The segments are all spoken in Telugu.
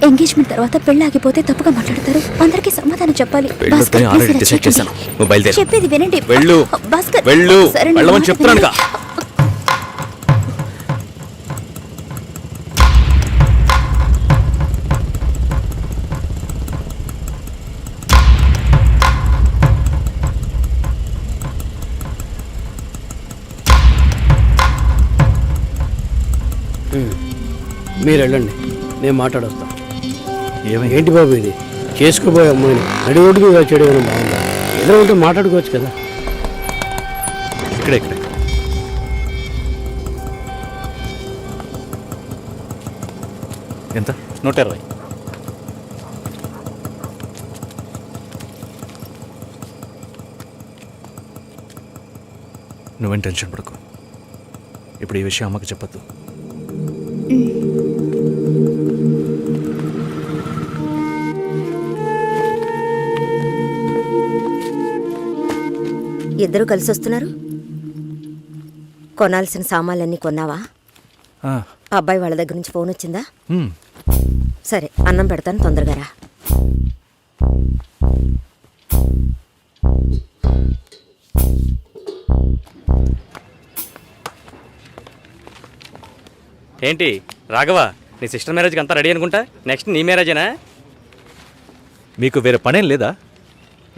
ఎంగేజ్మెంట్ తర్వాత పెళ్లి ఆగిపోతే తప్పుగా మాట్లాడతారు. అందరికీ సమాధానం చెప్పాలి. చెప్పేది వినండి భాస్కర్. చెప్తున్నాను. మీరు వెళ్ళండి, నేను మాట్లాడొస్తాను. ఏంటి బాబు ఇది? చేసుకోబోయే అమ్మాయిని నడి ఒడ్డుకు చేయడం బాగుందా? ఏదో ఉంటే మాట్లాడుకోవచ్చు కదా. ఇక్కడే ఎంత? 120. నువ్వేం టెన్షన్ పడకు. ఇప్పుడు ఈ విషయం అమ్మకి చెప్పద్దు. ఇద్దరు కలిసి వస్తున్నారు. కొనాల్సిన సామాన్లన్నీ కొన్నావా? అబ్బాయి వాళ్ళ దగ్గర నుంచి ఫోన్ వచ్చిందా? సరే, అన్నం పెడతాను, తొందరగా రా. ఏంటి రాఘవ, నీ సిస్టర్ మ్యారేజ్కి అంతా రెడీ అనుకుంటా. నెక్స్ట్ నీ మ్యారేజేనా? మీకు వేరే పనేం లేదా?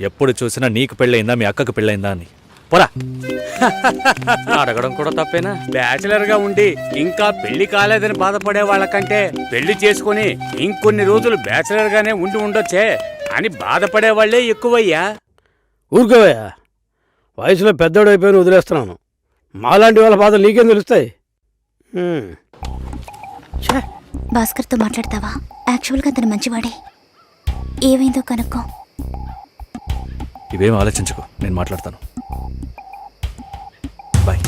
ఎప్పుడు చూసినా నీకు పెళ్ళయిందా, మీ అక్కకు పెళ్ళయిందా అని. పోరా. అడగడం కూడా తప్పేనా? బ్యాచిలర్గా ఉండి ఇంకా పెళ్లి కాలేదని బాధపడే వాళ్ళకంటే పెళ్లి చేసుకుని ఇంకొన్ని రోజులు బ్యాచిలర్గానే ఉండి ఉండొచ్చే అని బాధపడే వాళ్ళే ఎక్కువయ్యా. ఊరుకోవయ్యా, వయసులో పెద్దోడు అయిపోయిన వదిలేస్తున్నాను. మాలాంటి వాళ్ళ బాధలు నీకేం తెలుస్తాయి? భాస్కర్తో మాట్లాడతావా? యాక్చువల్గా అతను మంచివాడే. ఏమైందో కనుక్కో. ఇవేం ఆలోచించుకో, నేను మాట్లాడతాను. బాయ్.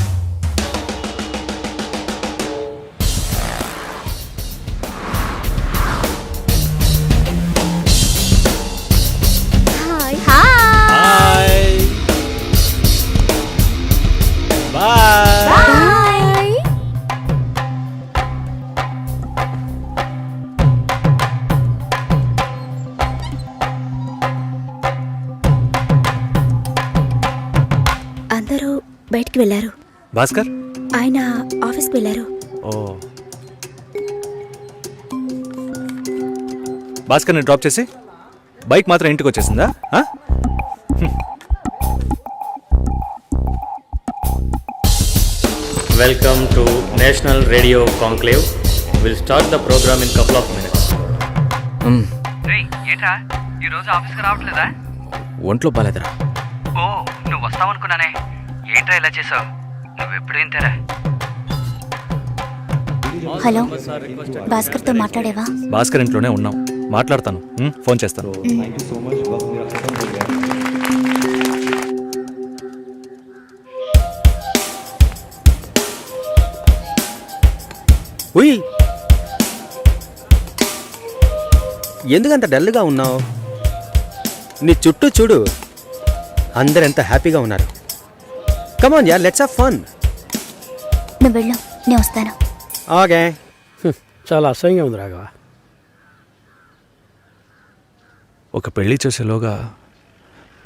అందరూ బయటికి వెళ్ళారు. భాస్కర్ ఆయన ఆఫీస్కి వెళ్ళారు. ఓ, భాస్కర్ని డ్రాప్ చేసి బైక్ మాత్రం ఇంటికి వచ్చేసిందా? Welcome to national radio conclave. Will start the program in couple of minutes. ఏంట్రా ఈరోజు ఆఫీస్కి రావట్లేదా? ఒంట్లో బాలేదురా. ఓ, నువ్వు వస్తావనుకున్నానే. ఏంట్రా ఇలా చేసావు? నువ్వెప్పుడు ఇంతేరా? హలో, భాస్కర్తో మాట్లాడేవా? భాస్కర్ ఇంట్లోనే ఉన్నాం, మాట్లాడతాను. ఫోన్ చేస్తాను. ఉయ్, ఎందుకంత డల్గా ఉన్నావు? నీ చుట్టూ చూడు, అందరు ఎంత హ్యాపీగా ఉన్నారు. కమాన్ యార్, లెట్స్ హావ్ ఫన్. నువ్వు వెళ్ళు, నేను వస్తాను. ఓకే. చాలా అసహ్యంగా ఉంది రాఘవ. ఒక పెళ్లి చేసేలోగా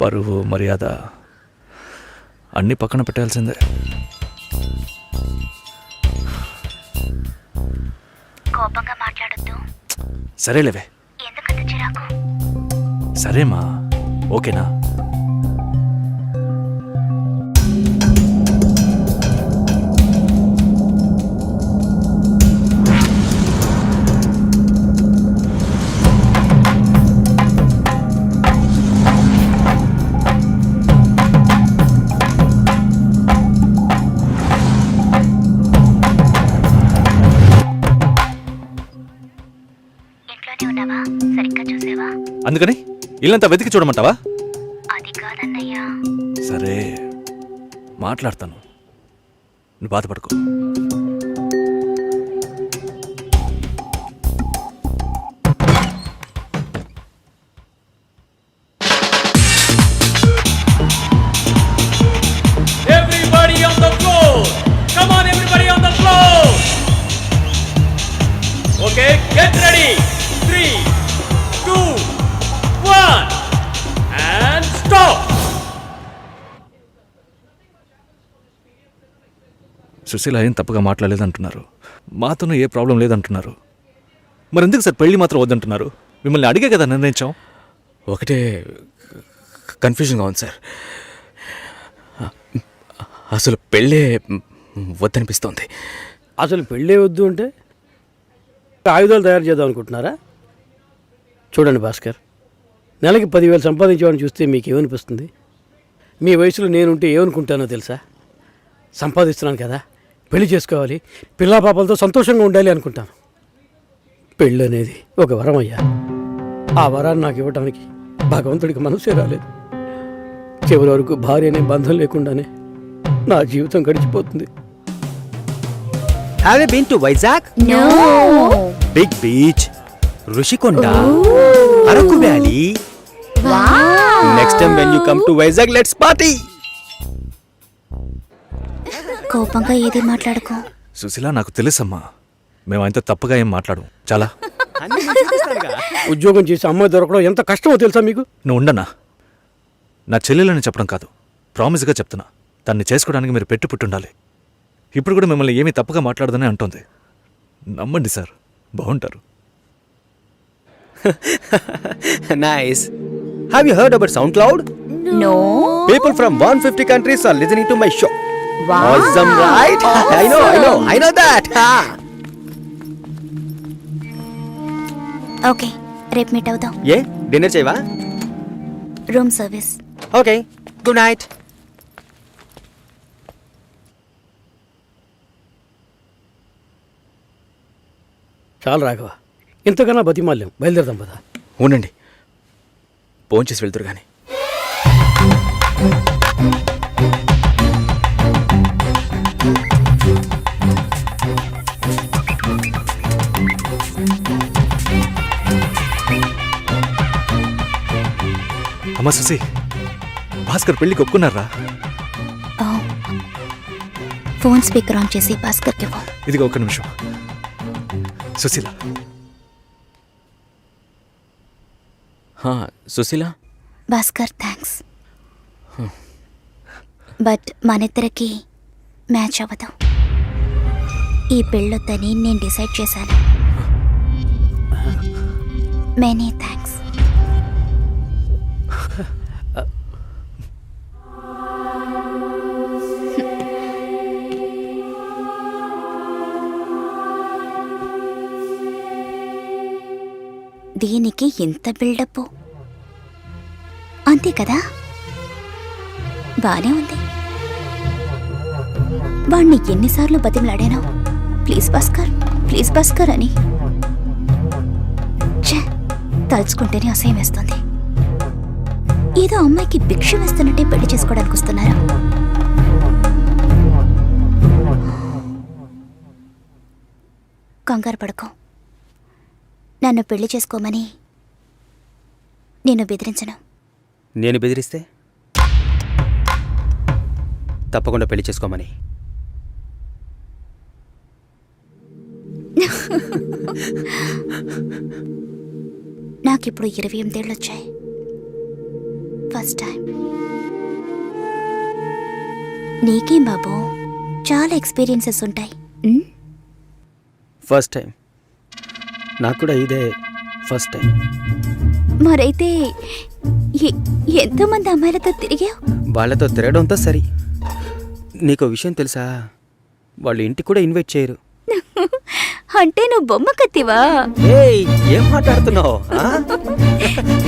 పరువు మర్యాద అన్నీ పక్కన పెట్టాల్సిందే. కోపంగా మాట్లాడొద్దు. సరేలేవే. ఎందుకంత చిరాకు? సరేమా, ఓకేనా? అందుకని ఇల్లంతా వెతికి చూడమంటావా? అది కాదన్నయ్యా. సరే, మాట్లాడతాను, నువ్వు బాధపడుకో. Everybody on the floor! Come on, everybody on the floor! Okay, get ready. 3 Susheela ఏం తప్పుగా మాట్లాడలేదంటున్నారు, మాతోనూ ఏ ప్రాబ్లం లేదంటున్నారు. మరి ఎందుకు సార్ పెళ్లి మాత్రం వద్దంటున్నారు? మిమ్మల్ని అడిగే కదా నిర్ణయించాం. ఒకటే కన్ఫ్యూజన్గా ఉంది సార్. అసలు పెళ్ళే వద్దనిపిస్తోంది. అసలు పెళ్ళే వద్దు అంటే ఆయుధాలు తయారు చేద్దాం అనుకుంటున్నారా? చూడండి భాస్కర్, నెలకి 10,000 సంపాదించేవాడిని చూస్తే మీకు ఏమనిపిస్తుంది? మీ వయసులో నేనుంటే ఏమనుకుంటానో తెలుసా? సంపాదిస్తున్నాను కదా, పెళ్లి చేసుకోవాలి, పిల్లా పాపలతో సంతోషంగా ఉండాలి అనుకుంటాను. పెళ్ళి అనేది ఒక వరం అయ్యా. ఆ వరాన్ని నాకు ఇవ్వడానికి భగవంతుడికి మనసే రాలేదు. చివరి వరకు భార్య అనే బంధం లేకుండానే నా జీవితం గడిచిపోతుంది. Have you been to Vizag? No. Big beach, Rushikonda, Araku valley. Next time when you come to Vizag let's party. కోపంగా ఏది మాట్లాడుకో. సుశీల, నాకు తెలుసమ్మా, మేము ఆయనతో తప్పుగా ఏం మాట్లాడు. చాలా ఉద్యోగం చేసి అమ్మాయి దొరకడం ఎంత కష్టమో తెలుసా మీకు? నువ్వు ఉండనా? నా చెల్లెలని చెప్పడం కాదు, ప్రామిస్గా చెప్తున్నా, తన్ని చేసుకోవడానికి మీరు పుట్టుండాలి. ఇప్పుడు కూడా మిమ్మల్ని ఏమీ తప్పుగా మాట్లాడదని అంటోంది. నమ్మండి సార్, బాగుంటారు. Nice. Have you heard about SoundCloud? No. People from 150 countries are listening to my show. Wow. Awesome, right? I know that. Okay, రేపు మీట్ అవుదాం. ఏ డిన్నర్ చేయవా? Room service. Okay, good night. చాలు రాఘవ, ఇంతకన్నా బతిమాల్యం. బయలుదేరదాం పదా. ఉండండి, ఫోన్ చేసి వెళ్తురు కానీ. అమ్మా సుశీ, భాస్కర్ పెళ్లికి ఒప్పుకున్నారా? ఫోన్ స్పీకర్ ఆన్ చేసి భాస్కర్కి ఫోన్. ఇదిగో ఒక్క నిమిషం. సుశీల, సుశీల, భాస్కర్ థ్యాంక్స్, బట్ మనిద్దరికి మ్యాచ్ అవ్వదు. ఈ పెళ్ళొద్దని నేను డిసైడ్ చేశాను. Many thanks. దీనికి ఎంత బిల్డప్, అంతే కదా? బానే ఉంది. వాణ్ణి ఎన్నిసార్లు బతిమలాడాను, ప్లీజ్ భాస్కర్ అని. ఛే, తలుచుకుంటేనే అసహ్యం వేస్తుంది. ఏదో అమ్మాయికి భిక్ష వేస్తున్నట్టే పెళ్లి చేసుకోవడానికి వస్తున్నారా? కంగారు పడుకో. నన్ను పెళ్లి చేసుకోమని నేను బెదిరించను. నేను బెదిరిస్తే తప్పకుండా పెళ్లి చేసుకోమని. నాకిప్పుడు 28 ఏళ్ళు వచ్చాయి. First time. నీకేం బాబు, చాలా ఎక్స్పీరియన్సెస్ ఉంటాయి. First time. నాకు కూడా ఇదే ఫస్ట్ టైం. మరైతే ఎంతోమంది అమ్మాయిలతో తిరిగావు? వాళ్ళతో తిరగడంతో సరి. నీకు విషయం తెలుసా, వాళ్ళు ఇంటికి కూడా ఇన్వైట్ చేయరు. అంటే నువ్వు బొమ్మ కత్తివా? ఏయ్, ఏం మాట్లాడుతున్నావు?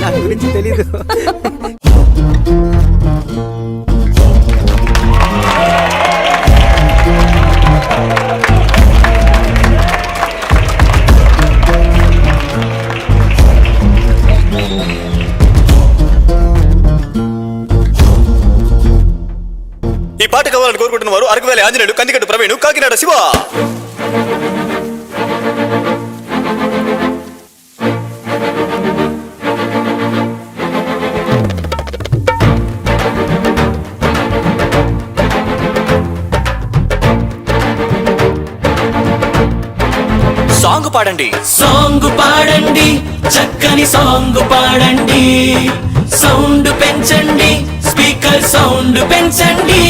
నా గురించి తెలీదు. ఈ పాట కావాలని కోరుకుంటున్న వారు అరకువేలి ఆంజనేయులు, కందికట్టు ప్రవీణ్, కాకినాడ శివ. సాంగ్ పాడండి, సాంగ్ పాడండి, చక్కని సాంగ్ పాడండి, సౌండ్ పెంచండి స్పీకర్ సౌండ్ పెంచండి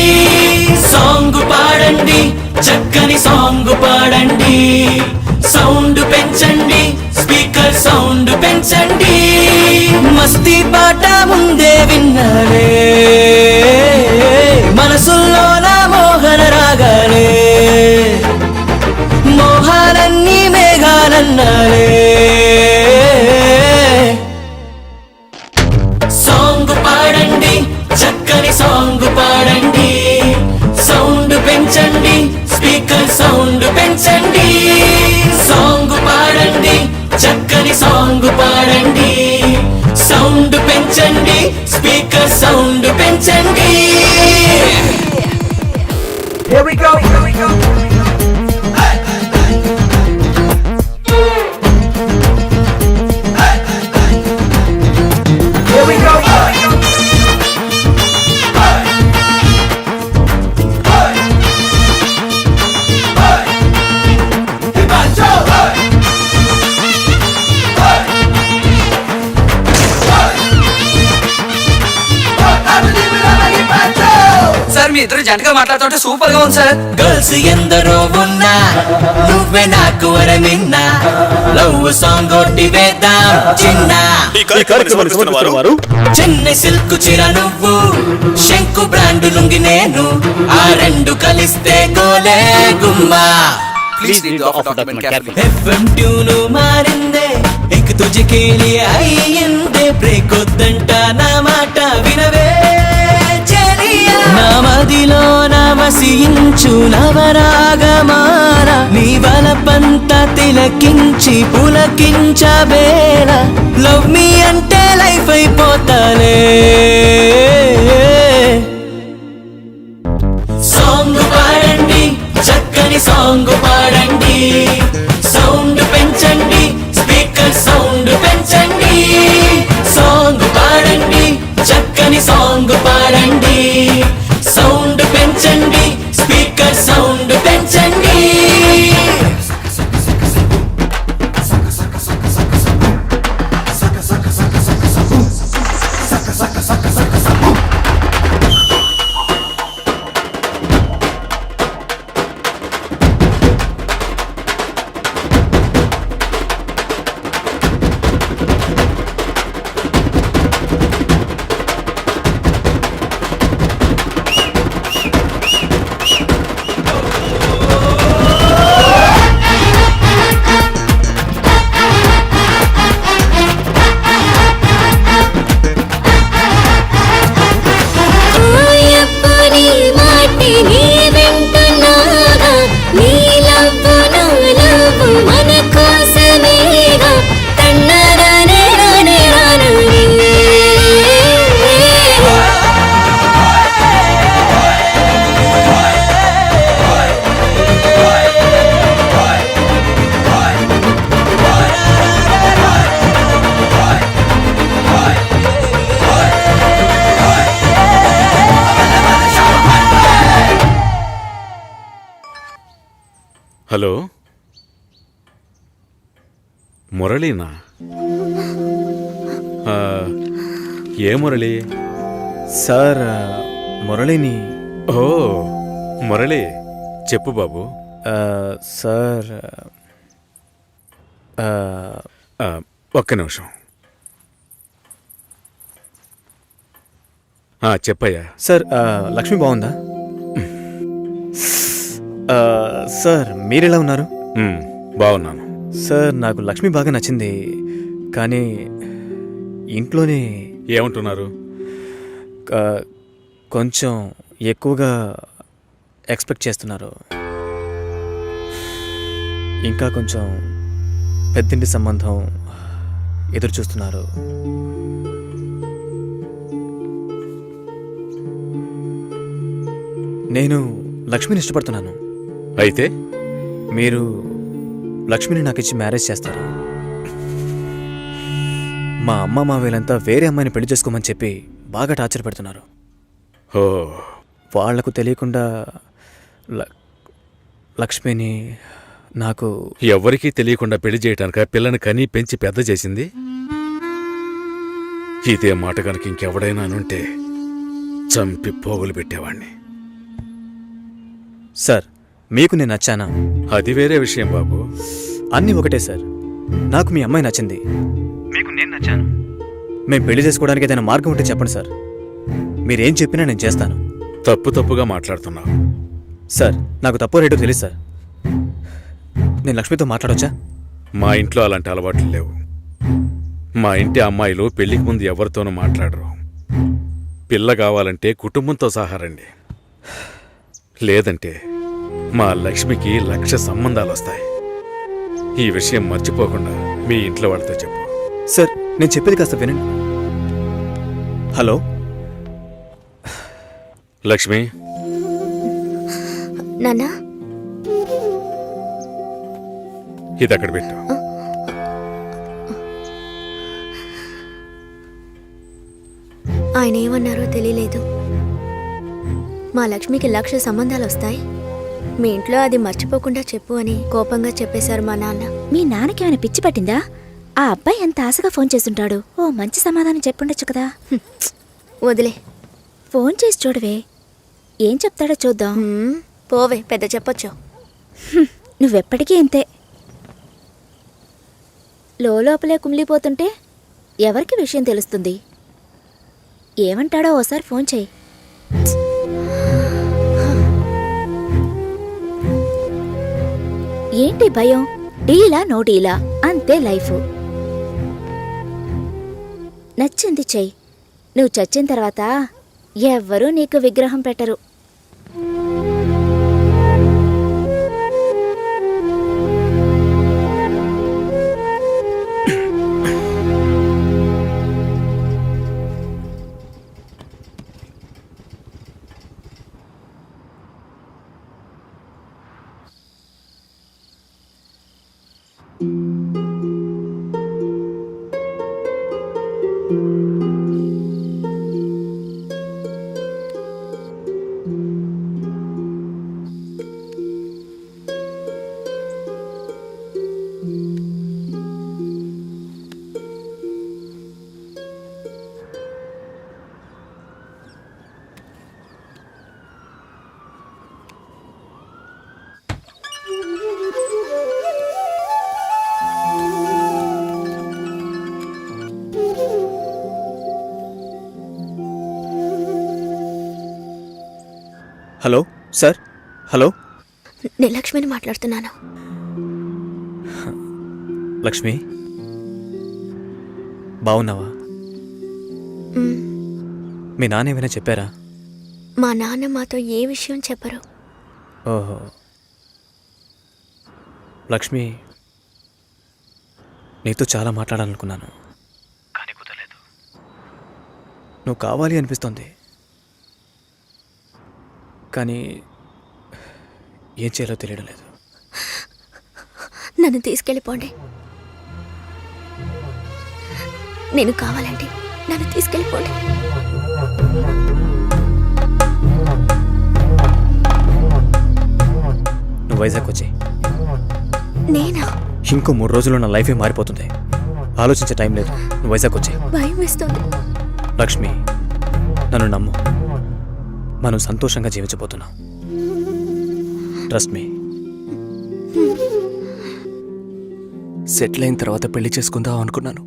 సాంగ్ పాడండి చక్కని సాంగ్ పాడండి సౌండ్ పెంచండి స్పీకర్ సౌండ్ పెంచండి మస్తీ పాట ముందే విన్నాలే మనసులో నా మోహన రాగాలే మోహాలన్నీ మేఘాలన్నాలే సాంగ్ పాడండి చక్కని సాంగ్ పాడండి సౌండ్ పెంచండి స్పీకర్ సౌండ్ పెంచండి సాంగ్ పాడండి చక్కని సాంగ్ పాడండి సౌండ్ పెంచండి స్పీకర్ సౌండ్ పెంచండి Here we go, here we go. Here we go. Sir మీ ఇద్దరు జంటగా మాట్లాడుతుంటే సూపర్ గా ఉంది సార్. గర్ల్స్ ఎందరో ఉన్నా నువ్వే నాకు వరమిన్నా లవ్ సాంగ్ ఒకటి వేద్దాం చిన్న ఈ కార్యక్రమాన్ని సమర్పిస్తున్న వారు చెన్నై సిల్క్ చీర నువ్వు శంకు బ్రాండ్ లుంగి నేను ఆ రెండు కలిస్తే గోలే గుమ్మా please read the offer document carefully. FM tune మారిందే ఎక్ తుజకే లియే అయ్యిందే బ్రేక్ వద్దంట నా మాట వినవే చెలియా నా మదిలో నవసించు నవరాగమాన నీ వలపంత తిలకించి పులకించబేల లవ్ మీ అంటే లైఫ్ అయిపోతాలే సాంగ్ పాడండి చక్కని సాంగ్ పాడండి సౌండ్ పెంచండి స్పీకర్ సౌండ్ పెంచండి సాంగ్ పాడండి చక్కని సాంగ్ పాడండి సౌండ్ పెంచండి స్పీకర్ సౌండ్ పెంచండి హలో మురళీనా? ఏ మురళి? సార్ మురళిని. ఓ మురళి, చెప్పు బాబు. సార్ ఒక్క నిమిషం. చెప్పయ్యా. సార్ లక్ష్మి బాగుందా? సార్ మీరెలా ఉన్నారు? బాగున్నాను సార్. నాకు లక్ష్మి బాగా నచ్చింది, కానీ ఇంట్లోనే ఏమంటున్నారు? కొంచెం ఎక్కువగా ఎక్స్పెక్ట్ చేస్తున్నారు. ఇంకా కొంచెం పెద్దింటి సంబంధం ఎదురు చూస్తున్నారు. నేను లక్ష్మిని ఇష్టపడుతున్నాను. అయితే మీరు లక్ష్మిని నాకు ఇచ్చి మ్యారేజ్ చేస్తారు. మా అమ్మ మావేలంతా వేరే అమ్మాయిని పెళ్లి చేసుకోమని చెప్పి బాగా టార్చర్ పెడుతున్నారు. ఓ వాళ్లకు తెలియకుండా లక్ష్మిని నాకు ఎవరికీ తెలియకుండా పెళ్లి చేయటానిక పిల్లని కని పెంచి పెద్ద చేసింది? ఇదే మాట కనుక ఇంకెవడైనా అనుంటే చంపి పోగులు పెట్టేవాణ్ణి. సార్ మీకు నేను నచ్చానా? అది వేరే విషయం బాబు. అన్నీ ఒకటే సార్. నాకు మీ అమ్మాయి నచ్చింది, మీకు నేను నచ్చాను. మేము పెళ్లి చేసుకోవడానికి ఏదైనా మార్గం ఉంటే చెప్పండి సార్. మీరేం చెప్పినా నేను చేస్తాను. తప్పుగా మాట్లాడుతున్నావు. సార్ నాకు తప్పో రేటో తెలుసు సార్. నేను లక్ష్మితో మాట్లాడొచ్చా? మా ఇంట్లో అలాంటి అలవాట్లు లేవు. మా ఇంటి అమ్మాయిలు పెళ్లికి ముందు ఎవరితోనూ మాట్లాడరు. పిల్ల కావాలంటే కుటుంబంతో సహా రండి, లేదంటే మా లక్ష్మికి 1,00,000 సంబంధాలు వస్తాయి. ఈ విషయం మర్చిపోకుండా మీ ఇంట్లో వాళ్ళతో చెప్పు. సార్ నేను చెప్పేది కాస్త వినండి. హలో లక్ష్మి, నాన్నా, ఇది అక్కడ పెట్టు. ఆయన ఏమన్నారో తెలియలేదు. మా లక్ష్మికి 1,00,000 సంబంధాలు వస్తాయి, మీ ఇంట్లో అది మర్చిపోకుండా చెప్పు అని కోపంగా చెప్పేశారు మా నాన్న. మీ నాన్నకి ఏమైనా పిచ్చి పట్టిందా? ఆ అబ్బాయి ఎంత ఆశగా ఫోన్ చేస్తుంటాడు. ఓ మంచి సమాధానం చెప్పుండొచ్చు కదా. వదిలే, ఫోన్ చేసి చూడవే, ఏం చెప్తాడో చూద్దాం. పోవే, పెద్ద చెప్పొచ్చు. నువ్వెప్పటికీ ఇంతే, లోపలే కుమిలిపోతుంటే ఎవరికి విషయం తెలుస్తుంది? ఏమంటాడో ఓసారి ఫోన్ చేయి. ఏంటి భయం? డీలా నో డీలా అంతే లైఫ్. నచ్చింది చెయ్యి. నువ్వు చచ్చిన తర్వాత ఎవ్వరూ నీకు విగ్రహం పెట్టరు. Hello sir. హలో నేను లక్ష్మిని మాట్లాడుతున్నాను. లక్ష్మి, బాగున్నావా? మీ నాన్న ఏమైనా చెప్పారా? మా నాన్న మాతో ఏ విషయం చెప్పరు. ఓహో, లక్ష్మి, నీతో చాలా మాట్లాడాలనుకున్నాను, కానీ కుదరలేదు. నువ్వు కావాలి అనిపిస్తోంది, కానీ ఏం చేయాలో తెలియడం లేదు. నన్ను తీసుకెళ్ళిపోండి. నేను కావాలండి, నన్ను తీసుకెళ్ళిపోండి. నువ్వు వైజాగ్ వచ్చి. నేనా? ఇంకో 3 రోజుల్లో నా లైఫే మారిపోతుంది. ఆలోచించే టైం లేదు. నువ్వు వైజాగ్ వచ్చి. భయం వేస్తుంది. లక్ష్మి, నన్ను నమ్ము, మనం సంతోషంగా జీవించబోతున్నాం. Trust me. సెటిల్ అయిన తర్వాత పెళ్లి చేసుకుందాం అనుకున్నాను,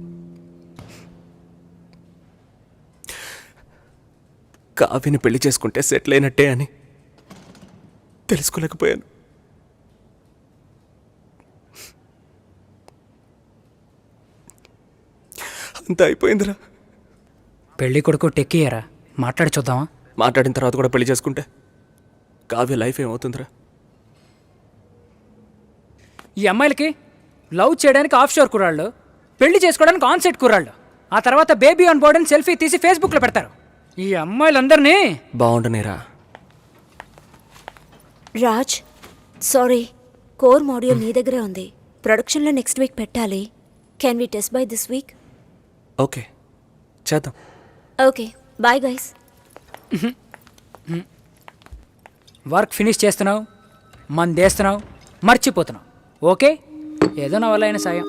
కావ్యని పెళ్లి చేసుకుంటే సెటిల్ అయినట్టే అని తెలుసుకోలేకపోయాను. అంత అయిపోయిందిరా. పెళ్లి కొడుకు టెక్కియరా, మాట్లాడి చూద్దామా? మాట్లాడిన తర్వాత కూడా పెళ్లి చేసుకుంటే కావ్య లైఫ్ ఏమవుతుందిరా? ఈ అమ్మాయిలకి లవ్ చేయడానికి ఆఫ్ షోర్ కుర్రాళ్ళు, పెళ్లి చేసుకోవడానికి ఆన్ సెట్ కుర్రాళ్ళు, ఆ తర్వాత బేబీ ఆన్ బోర్డ్ అని సెల్ఫీ తీసి ఫేస్బుక్లో పెడతారు. ఈ అమ్మాయిలందరినీ బాగుండనేరా. రాజ్, సారీ, కోర్ మాడ్యూల్ నీ దగ్గరే ఉంది. ప్రొడక్షన్లో నెక్స్ట్ వీక్ పెట్టాలి. Can we test by this week? Okay, చేద్దాం. Okay, bye guys. Work finish చేస్తున్నావు, మందేస్తున్నావు, మర్చిపోతున్నావు. ఓకే, ఏదో నా వల్ల అయిన సాయం.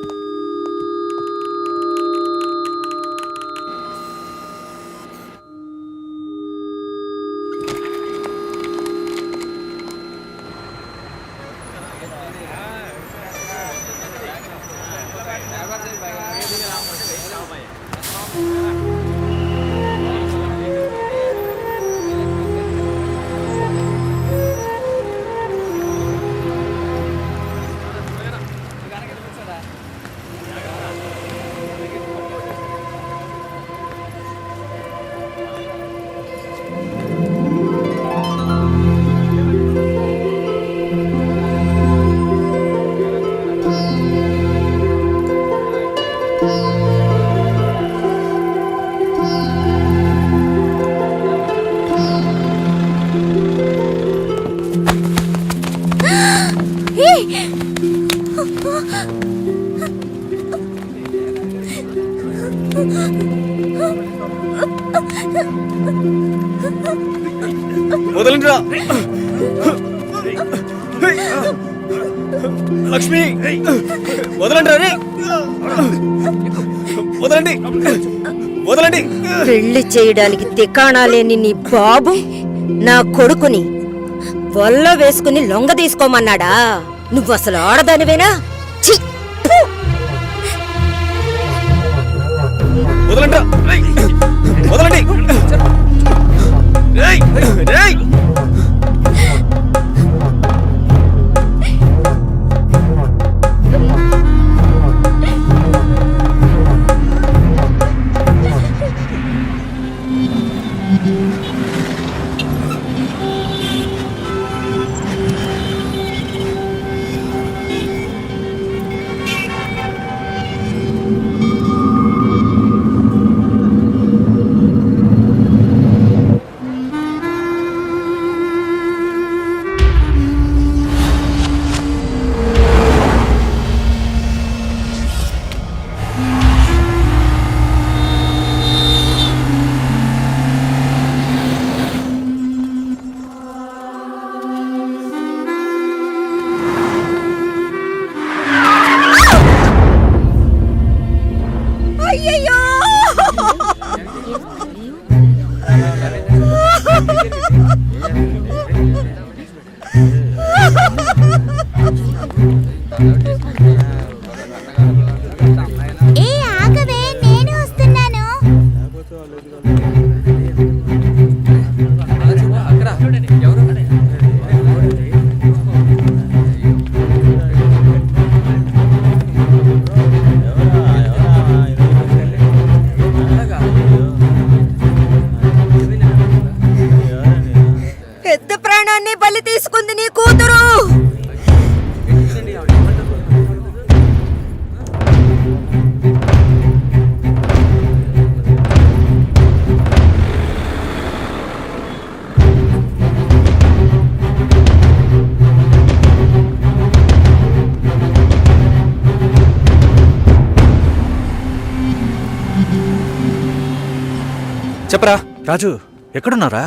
వదలండిరా లక్ష్మి, వదలండి రే, వదలండి, వదలండి. పెళ్లి చేయడానికి తికాణా లేని నీ బాబు నా కొడుకుని వల్ల వేసుకుని లొంగ తీసుకోమన్నాడా? నువ్వు అసలు ఆడదానివేనా? ఛీ! వదలండి, వదలండి. రేయ్, రేయ్. పెద్ద ప్రాణాన్ని బలి తీసుకుంది నీ కూతురు. చెప్పరా. రాజు ఎక్కడున్నారా?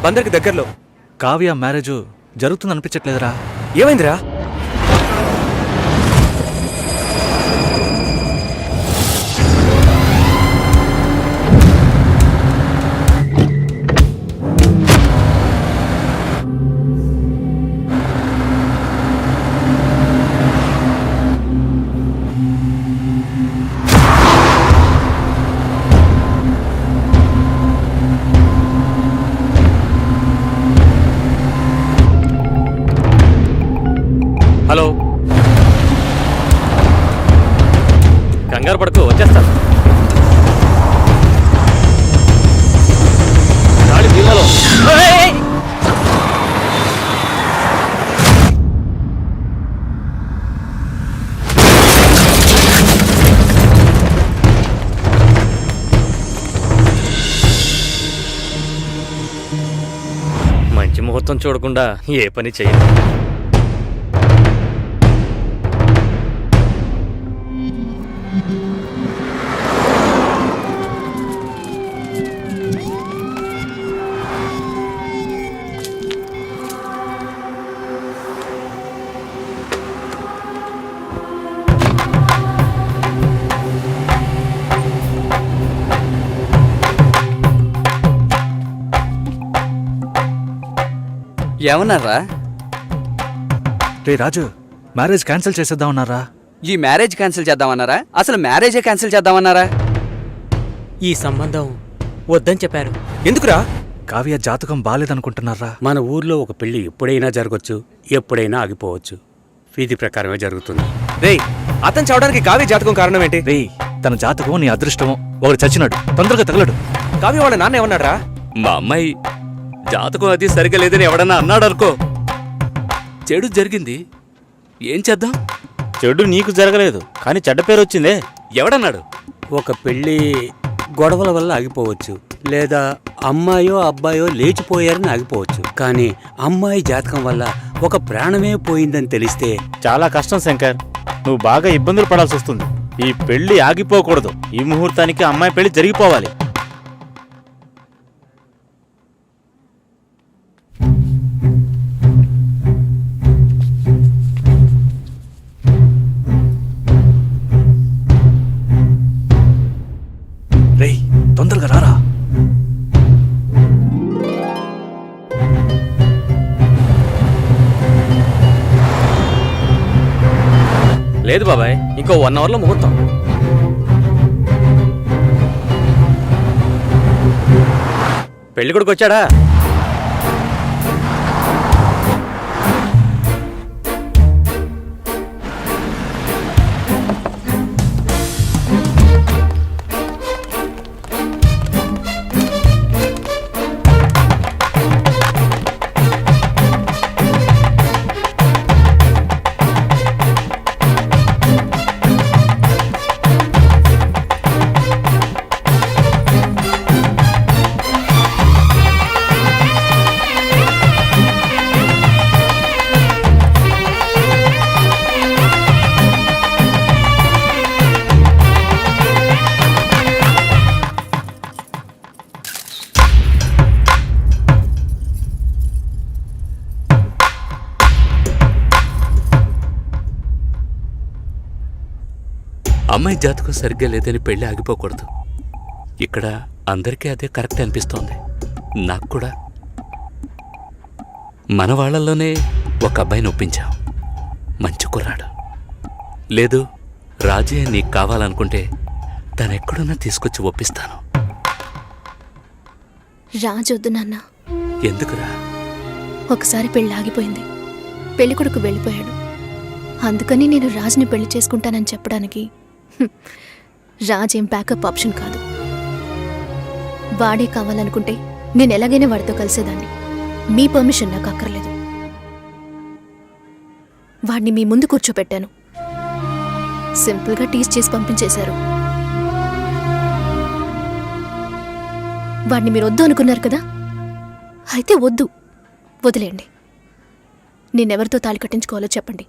బందర్కి దగ్గరలో. కావ్య మ్యారేజ్ జరుగుతుంది అనిపించట్లేదురా? ఏమైందిరా? హలో, కంగారు పడుకో, వచ్చేస్తాను. గాడి దీనిలో. మంచి ముహూర్తం చూడకుండా ఏ పని చేయను. ఏమన్నారా? రే రాజు, మ్యారేజ్ క్యాన్సిల్ చేసేద్దామన్నారా? ఈ మ్యారేజ్ క్యాన్సిల్ చేద్దామన్నారా? అసలు మ్యారేజే క్యాన్సిల్ చేద్దామన్నారా? ఈ సంబంధం వద్దని చెప్పారు. ఎందుకురా? కావ్య జాతకం బాలేదనుకుంటున్నారా? మన ఊర్లో ఒక పెళ్లి ఎప్పుడైనా జరగచ్చు, ఎప్పుడైనా ఆగిపోవచ్చు. విధి ప్రకారమే జరుగుతుంది. రేయ్, అతను చావడానికి కావ్య జాతకం కారణం ఏంటి? రే, తన జాతకం నీ అదృష్టమో. ఒకడు చచ్చినాడు, తొందరగా తగలడు. కావ్య వాళ్ళ నాన్న ఏమన్నాడ్రా? మా అమ్మాయి జాతకం అది సరిగా లేదని ఎవడన్నా అన్నాడు అనుకో. చెడు జరిగింది, ఏం చేద్దాం? చెడు నీకు జరగలేదు, కానీ చెడ్డ పేరు వచ్చిందే. ఎవడన్నాడు? ఒక పెళ్లి గొడవల వల్ల ఆగిపోవచ్చు, లేదా అమ్మాయో అబ్బాయో లేచిపోయారని ఆగిపోవచ్చు. కానీ అమ్మాయి జాతకం వల్ల ఒక ప్రాణమే పోయిందని తెలిస్తే చాలా కష్టం శంకర్, నువ్వు బాగా ఇబ్బందులు పడాల్సి వస్తుంది. ఈ పెళ్లి ఆగిపోకూడదు. ఈ ముహూర్తానికి అమ్మాయి పెళ్లి జరిగిపోవాలి. రేయ్ తొందరగా రారా. లేదు బాబాయ్, ఇంకో 1 అవర్లో ముహూర్తం. పెళ్లి కొడుకు వచ్చాడా? అమ్మాయి జాతకం సరిగ్గా లేదని పెళ్లి ఆగిపోకూడదు. ఇక్కడ అందరికీ అదే కరెక్ట్ అనిపిస్తోంది. నాకు కూడా. మన వాళ్ళల్లోనే ఒక అబ్బాయిని ఒప్పించాం. మంచి కుర్రాడు. లేదు రాజే నీకు కావాలనుకుంటే తనెక్కడున్నా తీసుకొచ్చి ఒప్పిస్తాను. రాజొద్దు నాన్న. ఎందుకురా? ఒకసారి పెళ్ళి ఆగిపోయింది. పెళ్లి కొడుకు వెళ్ళిపోయాడు. అందుకని నేను రాజుని పెళ్లి చేసుకుంటానని చెప్పడానికి రాజ్ ఏం బ్యాకప్ ఆప్షన్ కాదు. వాడే కావాలనుకుంటే నేను ఎలాగైనా వాడితో కలిసేదాన్ని. మీ పర్మిషన్ నాకు అక్కర్లేదు. వాడిని మీ ముందు కూర్చోపెట్టాను. సింపుల్గా టీస్ చేసి పంపించేశారు. వాడిని మీరు వద్దు అనుకున్నారు కదా, అయితే వద్దు, వదిలేండి. నేనెవరితో తాళి కట్టించుకోవాలో చెప్పండి.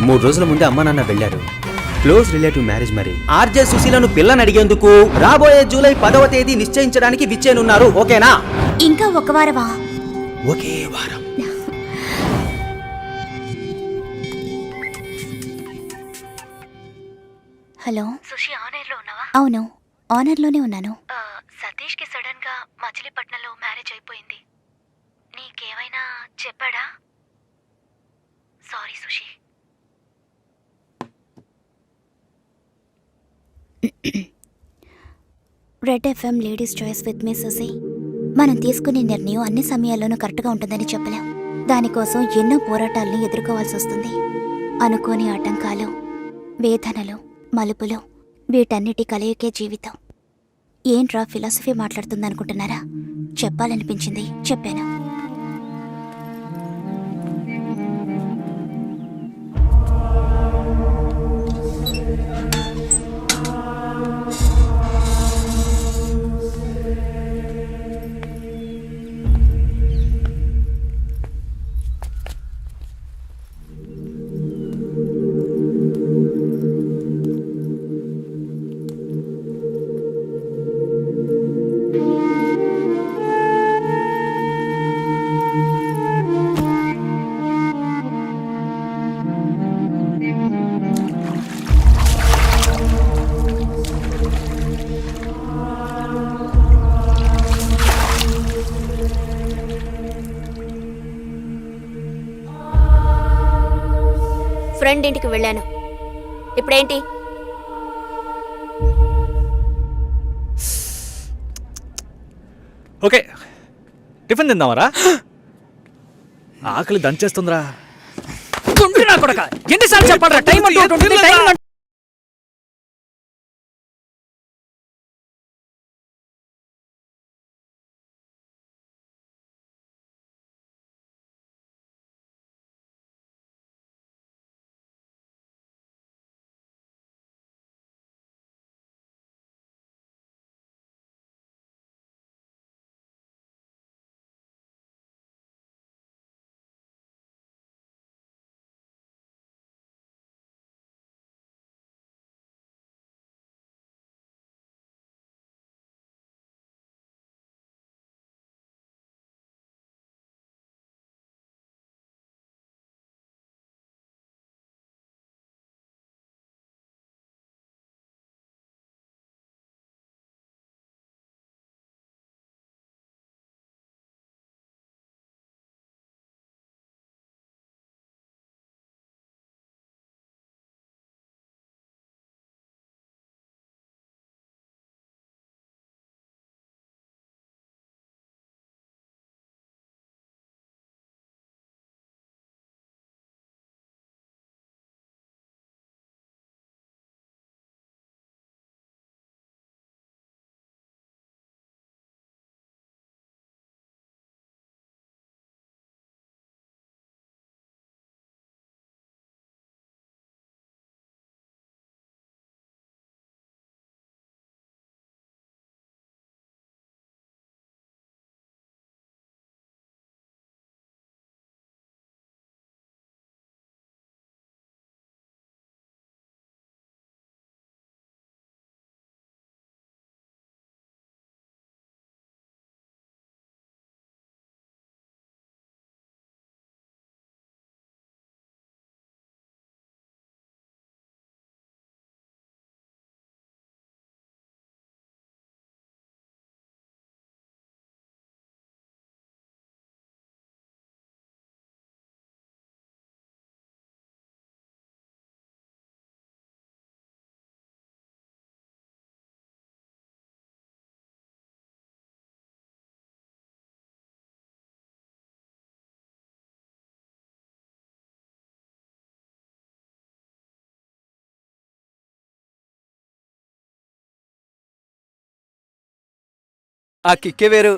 మూడు రోజుల ముందే అమ్మా నాన్న వెళ్ళారు. క్లోజ్ రిలేటివ్ మ్యారేజ్ మరి. ఆర్జే సుశీలను పిల్లని అడిగేందుకు రాబోయే జూలై 10వ తేదీ నిశ్చయించడానికి విచ్చేనున్నారు. ఓకేనా? ఇంకా ఒక వారమా? ఒకే వారం. హలో సుషి ఆనర్లో ఉన్నావా? అవును, ఆనర్లోనే ఉన్నాను. సతీష్కి సడన్ గా మచిలీపట్నంలో మ్యారేజ్ అయిపోయింది. నీకేమైనా చెప్పాడా? Sorry Sushi. Red FM ladies choice with me Susi. మనం తీసుకునే నిర్ణయం అన్ని సమయాల్లోనూ కరెక్ట్గా ఉంటుందని చెప్పలేం. దానికోసం ఎన్నో పోరాటాలను ఎదుర్కోవాల్సి వస్తుంది. అనుకోని ఆటంకాలు, వేదనలు, మలుపులు, వీటన్నిటి కలయికే జీవితం. ఏంట్రా ఫిలాసఫీ మాట్లాడుతుందనుకుంటున్నారా? చెప్పాలనిపించింది, చెప్పాను. ఫ్రెండ్ ఇంటికి వెళ్ళాను. ఇప్పుడేంటి? ఓకే, టిఫిన్ తిందామరా? ఆకలి దంచేస్తుందిరా. ఎన్నిసార్లు చెప్పాలరా? టైం అంటూ ఉంటుంది, టైం ఆ కిక్కే వేరు.